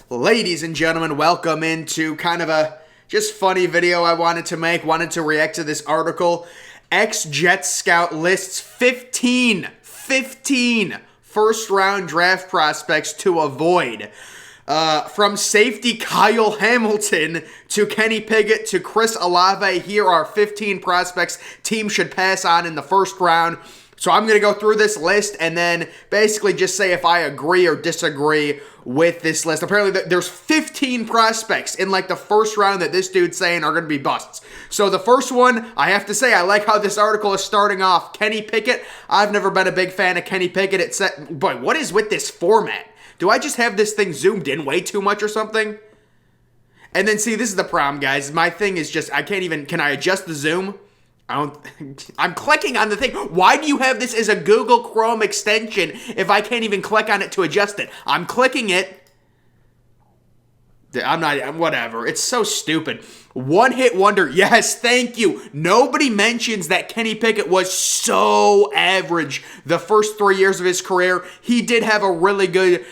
Ladies and gentlemen, welcome into kind of a just funny video I wanted to make. Wanted to react to this article. Ex-Jet Scout lists 15 first-round draft prospects to avoid. From safety Kyle Hamilton to Kenny Pickett to Chris Olave, here are 15 prospects teams should pass on in the first round. So I'm going to go through this list and then basically just say if I agree or disagree with this list. Apparently there's 15 prospects in like the first round that this dude's saying are going to be busts. So the first one, I have to say, I like how this article is starting off. Kenny Pickett. I've never been a big fan of Kenny Pickett. Boy, what is with this format? Do I just have this thing zoomed in way too much or something? And then see, this is the problem, guys. My thing is just, can I adjust the zoom? I'm clicking on the thing. Why do you have this as a Google Chrome extension if I can't even click on it to adjust it? I'm clicking it. Whatever. It's so stupid. One-hit wonder. Yes, thank you. Nobody mentions that Kenny Pickett was so average the first 3 years of his career. He did have a really good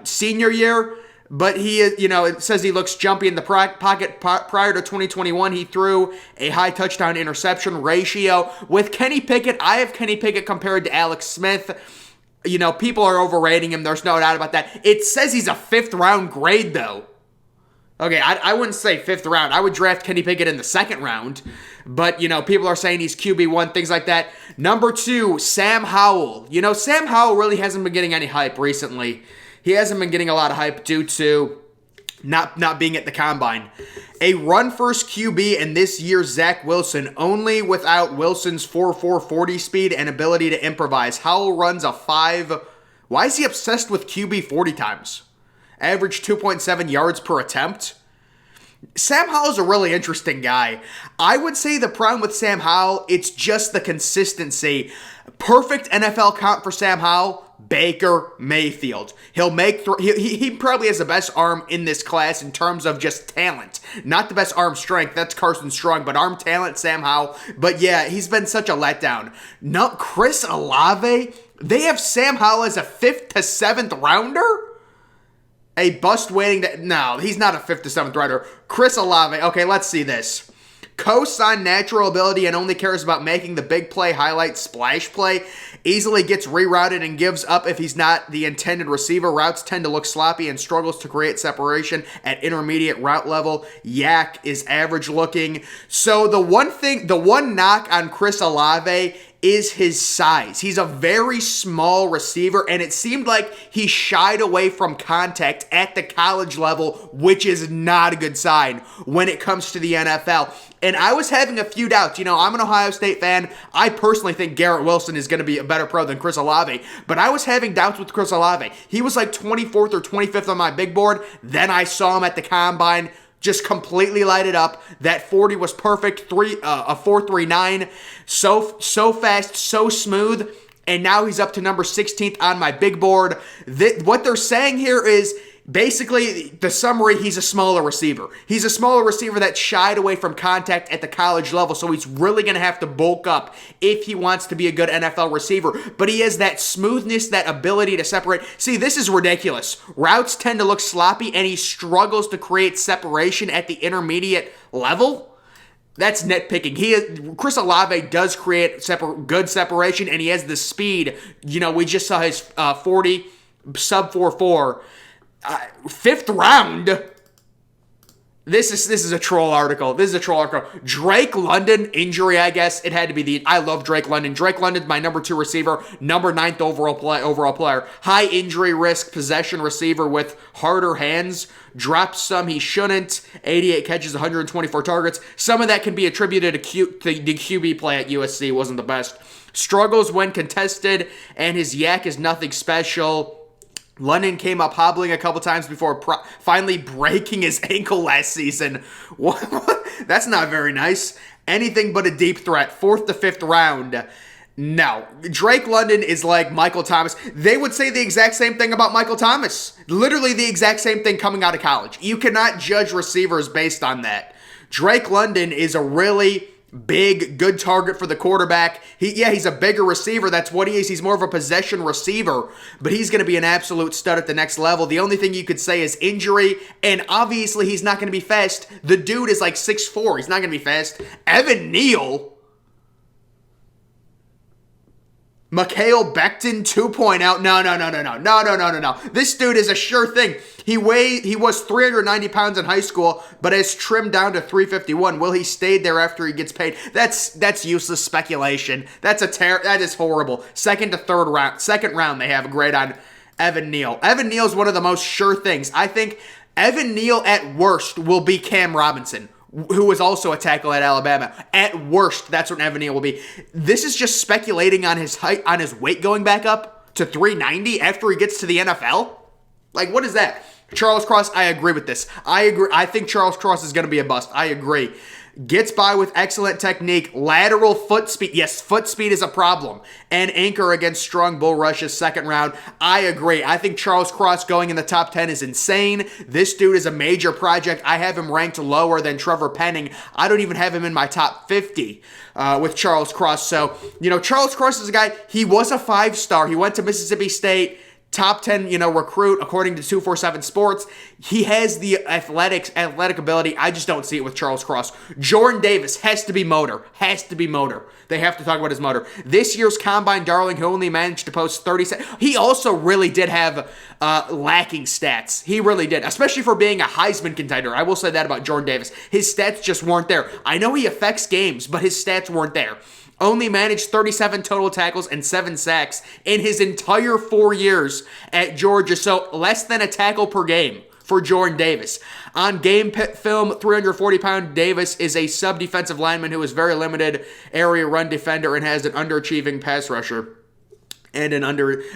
senior year. But he is, it says he looks jumpy in the pocket. Prior to 2021, he threw a high touchdown interception ratio. With Kenny Pickett, I have Kenny Pickett compared to Alex Smith. People are overrating him. There's no doubt about that. It says he's a 5th round grade, though. Okay, I wouldn't say 5th round. I would draft Kenny Pickett in the 2nd round. But, people are saying he's QB1, things like that. Number 2, Sam Howell. Sam Howell really hasn't been getting any hype recently. He hasn't been getting a lot of hype due to not being at the combine. A run-first QB in this year's Zach Wilson, only without Wilson's 4.4 40 speed and ability to improvise. Howell runs a 5. Why is he obsessed with QB 40 times? Average 2.7 yards per attempt. Sam Howell's a really interesting guy. I would say the problem with Sam Howell, it's just the consistency. Perfect NFL comp for Sam Howell, Baker Mayfield. He probably has the best arm in this class in terms of just talent. Not the best arm strength, that's Carson Strong, but arm talent, Sam Howell. But yeah, he's been such a letdown. No, Chris Olave, they have Sam Howell as a 5th to 7th rounder? A bust waiting to... No, he's not a 5th to 7th rounder. Chris Olave, okay, let's see this. Coasts on natural ability and only cares about making the big play, highlight, splash play. Easily gets rerouted and gives up if he's not the intended receiver. Routes tend to look sloppy and struggles to create separation at intermediate route level. Yak is average looking. So the one knock on Chris Olave is his size. He's a very small receiver, and it seemed like he shied away from contact at the college level, which is not a good sign when it comes to the NFL. And I was having a few doubts. I'm an Ohio State fan. I personally think Garrett Wilson is going to be a better pro than Chris Olave, but I was having doubts with Chris Olave. He was like 24th or 25th on my big board. Then I saw him at the combine. Just completely light it up. That 40 was perfect. A 4.39. So fast, so smooth. And now he's up to number 16th on my big board. What they're saying here is basically the summary, he's a smaller receiver. He's a smaller receiver that shied away from contact at the college level, so he's really going to have to bulk up if he wants to be a good NFL receiver. But he has that smoothness, that ability to separate. See, this is ridiculous. Routes tend to look sloppy, and he struggles to create separation at the intermediate level. That's nitpicking. Chris Olave does create good separation, and he has the speed. We just saw his 40, sub 4.4. 5th round. This is a troll article. Drake London injury, I guess. It had to be I love Drake London. Drake London's my number 2 receiver, number 9th overall player. High injury risk, possession receiver with harder hands. Drops some he shouldn't. 88 catches, 124 targets. Some of that can be attributed to the QB play at USC wasn't the best. Struggles when contested, and his yak is nothing special. London came up hobbling a couple times before finally breaking his ankle last season. That's not very nice. Anything but a deep threat. 4th to 5th round. No. Drake London is like Michael Thomas. They would say the exact same thing about Michael Thomas. Literally the exact same thing coming out of college. You cannot judge receivers based on that. Drake London is a really Big, good target for the quarterback. He's a bigger receiver. That's what he is. He's more of a possession receiver, but he's going to be an absolute stud at the next level. The only thing you could say is injury, and obviously he's not going to be fast. The dude is like 6'4". He's not going to be fast. Evan Neal. Mikael Becton 2.0. No. This dude is a sure thing. He was 390 pounds in high school, but has trimmed down to 351. Will he stay there after he gets paid? That's useless speculation. That is horrible. Second round they have a grade on Evan Neal. Evan Neal is one of the most sure things. I think Evan Neal at worst will be Cam Robinson, who was also a tackle at Alabama. At worst, that's what Evan Neal will be. This is just speculating on his height, on his weight going back up to 390 after he gets to the NFL? Like, what is that? Charles Cross, I agree with this. I agree. I think Charles Cross is going to be a bust. I agree. Gets by with excellent technique, lateral foot speed. Yes, foot speed is a problem. And anchor against strong bull rushes, second round. I agree. I think Charles Cross going in the top 10 is insane. This dude is a major project. I have him ranked lower than Trevor Penning. I don't even have him in my top 50 with Charles Cross. So, Charles Cross is a guy, he was a 5-star. He went to Mississippi State. Top 10, recruit according to 247 Sports. He has the athletic ability. I just don't see it with Charles Cross. Jordan Davis has to be motor. They have to talk about his motor. This year's Combine darling, who only managed to post 37. He also really did have lacking stats. He really did, especially for being a Heisman contender. I will say that about Jordan Davis. His stats just weren't there. I know he affects games, but his stats weren't there. Only managed 37 total tackles and 7 sacks in his entire 4 years at Georgia, so less than a tackle per game for Jordan Davis. On game film, 340-pound Davis is a sub-defensive lineman who is very limited area run defender and has an underachieving pass rusher. And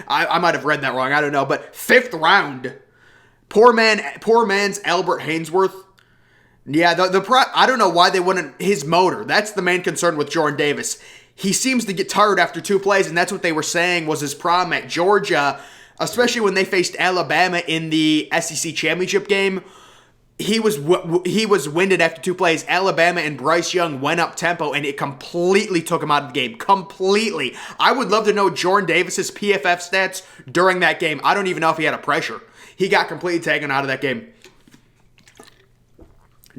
I might have read that wrong, I don't know, but 5th round. Poor man's Albert Haynesworth. Yeah, I don't know why they wouldn't. His motor, that's the main concern with Jordan Davis. He seems to get tired after 2 plays, and that's what they were saying was his problem at Georgia, especially when they faced Alabama in the SEC championship game. He was winded after 2 plays. Alabama and Bryce Young went up tempo, and it completely took him out of the game. Completely. I would love to know Jordan Davis's PFF stats during that game. I don't even know if he had a pressure. He got completely taken out of that game.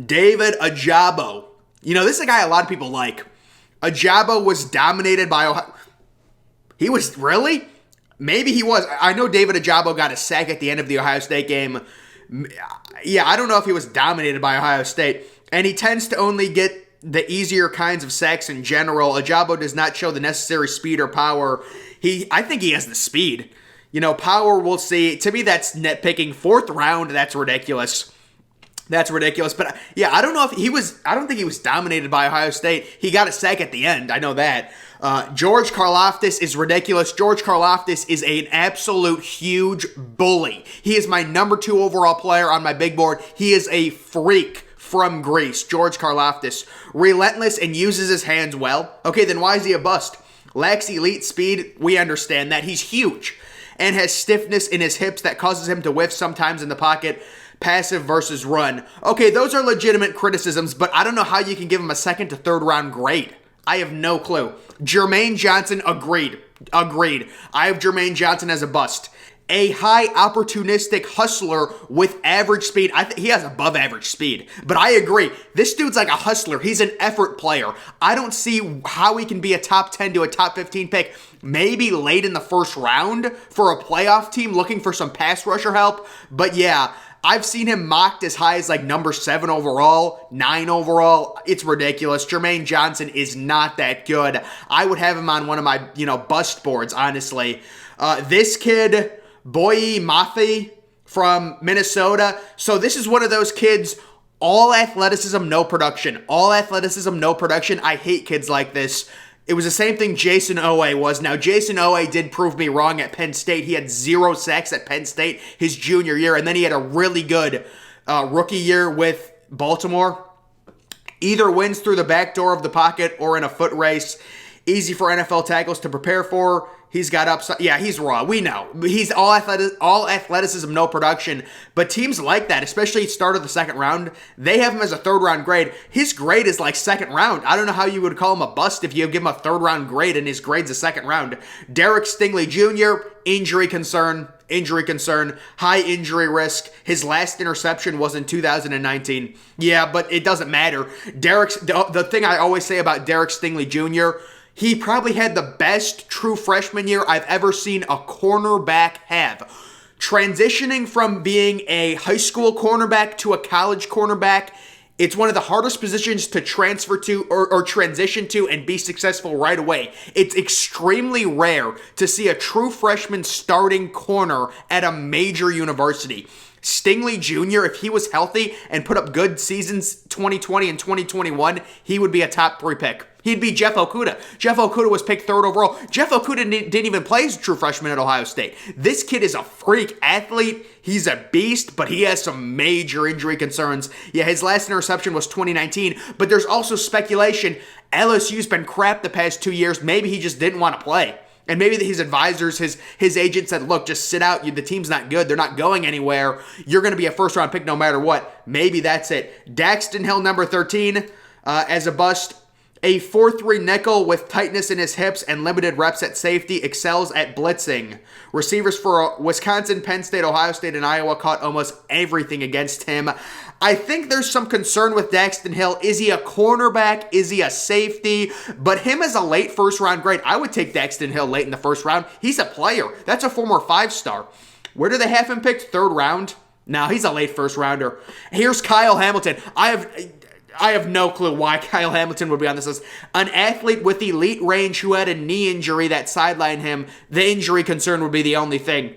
David Ojabo. This is a guy a lot of people like. Ojabo was dominated by Ohio. He was, really? Maybe he was. I know David Ojabo got a sack at the end of the Ohio State game. Yeah, I don't know if he was dominated by Ohio State. And he tends to only get the easier kinds of sacks in general. Ojabo does not show the necessary speed or power. I think he has the speed. Power, we'll see. To me, that's nitpicking. 4th round, that's ridiculous. But yeah, I don't think he was dominated by Ohio State. He got a sack at the end. I know that. George Karlaftis is ridiculous. George Karlaftis is an absolute huge bully. He is my number 2 overall player on my big board. He is a freak from Greece. George Karlaftis. Relentless and uses his hands well. Okay, then why is he a bust? Lacks elite speed. We understand that. He's huge and has stiffness in his hips that causes him to whiff sometimes in the pocket. Passive versus run. Okay, those are legitimate criticisms, but I don't know how you can give him a 2nd to 3rd round grade. I have no clue. Jermaine Johnson, agreed. I have Jermaine Johnson as a bust. A high opportunistic hustler with average speed. He has above average speed, but I agree. This dude's like a hustler. He's an effort player. I don't see how he can be a top 10 to a top 15 pick. Maybe late in the 1st round for a playoff team looking for some pass rusher help, but yeah, I've seen him mocked as high as like number 7 overall, 9 overall. It's ridiculous. Jermaine Johnson is not that good. I would have him on one of my, bust boards, honestly. This kid, Boye Mafe from Minnesota. So this is one of those kids, all athleticism, no production. I hate kids like this. It was the same thing Jason Owe was. Now, Jason Owe did prove me wrong at Penn State. He had 0 sacks at Penn State his junior year, and then he had a really good rookie year with Baltimore. Either wins through the back door of the pocket or in a foot race. Easy for NFL tackles to prepare for. He's got upside. Yeah, he's raw. We know. He's all athleticism, no production. But teams like that, especially start of the second round, they have him as a third-round grade. His grade is like second round. I don't know how you would call him a bust if you give him a third-round grade and his grade's a second round. Derek Stingley Jr., injury concern, high injury risk. His last interception was in 2019. Yeah, but it doesn't matter. The thing I always say about Derek Stingley Jr., he probably had the best true freshman year I've ever seen a cornerback have. Transitioning from being a high school cornerback to a college cornerback, it's one of the hardest positions to transfer to or transition to and be successful right away. It's extremely rare to see a true freshman starting corner at a major university. Stingley Jr., if he was healthy and put up good seasons 2020 and 2021, he would be a top 3 pick. He'd be Jeff Okudah. Jeff Okudah was picked 3rd overall. Jeff Okudah didn't even play as a true freshman at Ohio State. This kid is a freak athlete. He's a beast, but he has some major injury concerns. Yeah, his last interception was 2019, but there's also speculation. LSU's been crap the past 2 years. Maybe he just didn't want to play. And maybe his advisors, his agent said, look, just sit out. The team's not good. They're not going anywhere. You're going to be a first-round pick no matter what. Maybe that's it. Daxton Hill, number 13, as a bust. A 4-3 nickel with tightness in his hips and limited reps at safety, excels at blitzing. Receivers for Wisconsin, Penn State, Ohio State, and Iowa caught almost everything against him. I think there's some concern with Daxton Hill. Is he a cornerback? Is he a safety? But him as a late first-round grade, I would take Daxton Hill late in the first round. He's a player. That's a former 5-star. Where do they have him picked? 3rd round? No, he's a late first-rounder. Here's Kyle Hamilton. I have no clue why Kyle Hamilton would be on this list. An athlete with elite range who had a knee injury that sidelined him. The injury concern would be the only thing.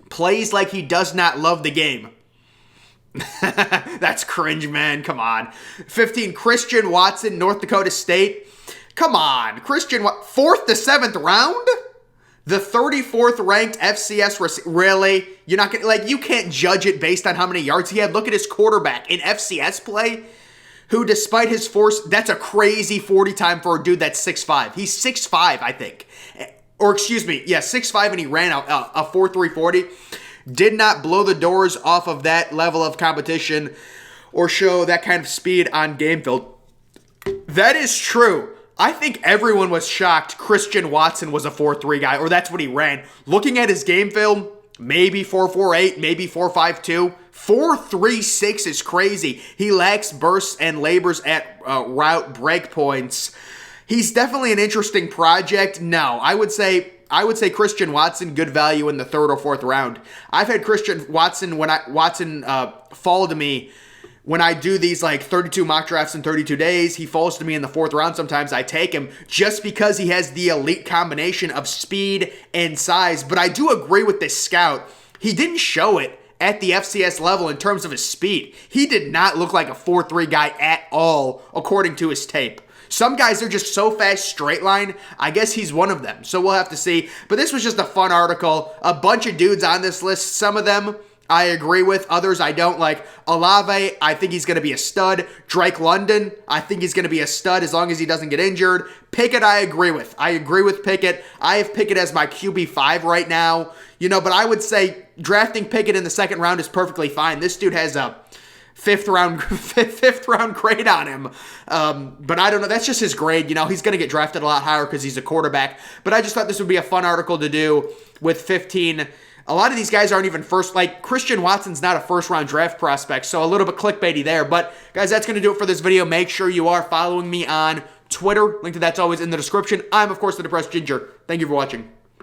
Plays like he does not love the game. That's cringe, man. Come on. 15, Christian Watson, North Dakota State. Come on. 4th to 7th round? The 34th ranked FCS really? You're not gonna, you can't judge it based on how many yards he had. Look at his quarterback in FCS play, who despite his force, that's a crazy 40 time for a dude that's 6'5". He's 6'5", I think. Or excuse me, yeah, 6'5", and he ran a 4.3 40. Did not blow the doors off of that level of competition or show that kind of speed on game field. That is true. I think everyone was shocked Christian Watson was a 4.3 guy, or that's what he ran. Looking at his game film, maybe 4.48, maybe 4.52. 4.36 is crazy. He lacks bursts and labors at route breakpoints. He's definitely an interesting project. No, I would say Christian Watson, good value in the 3rd or 4th round. I've had Christian Watson fall to me when I do these 32 mock drafts in 32 days. He falls to me in the 4th round. Sometimes I take him just because he has the elite combination of speed and size. But I do agree with this scout. He didn't show it at the FCS level in terms of his speed. He did not look like a 4.3 guy at all, according to his tape. Some guys are just so fast straight line. I guess he's one of them. So we'll have to see. But this was just a fun article. A bunch of dudes on this list. Some of them I agree with. Others I don't like. Olave, I think he's going to be a stud. Drake London, I think he's going to be a stud as long as he doesn't get injured. Pickett, I agree with. I agree with Pickett. I have Pickett as my QB5 right now. But I would say drafting Pickett in the 2nd round is perfectly fine. This dude has a fifth round grade on him. But I don't know. That's just his grade. He's going to get drafted a lot higher because he's a quarterback. But I just thought this would be a fun article to do with 15. A lot of these guys aren't even first. Christian Watson's not a first-round draft prospect, so a little bit clickbaity there. But, guys, that's going to do it for this video. Make sure you are following me on Twitter. Link to that's always in the description. I'm, of course, the Depressed Ginger. Thank you for watching.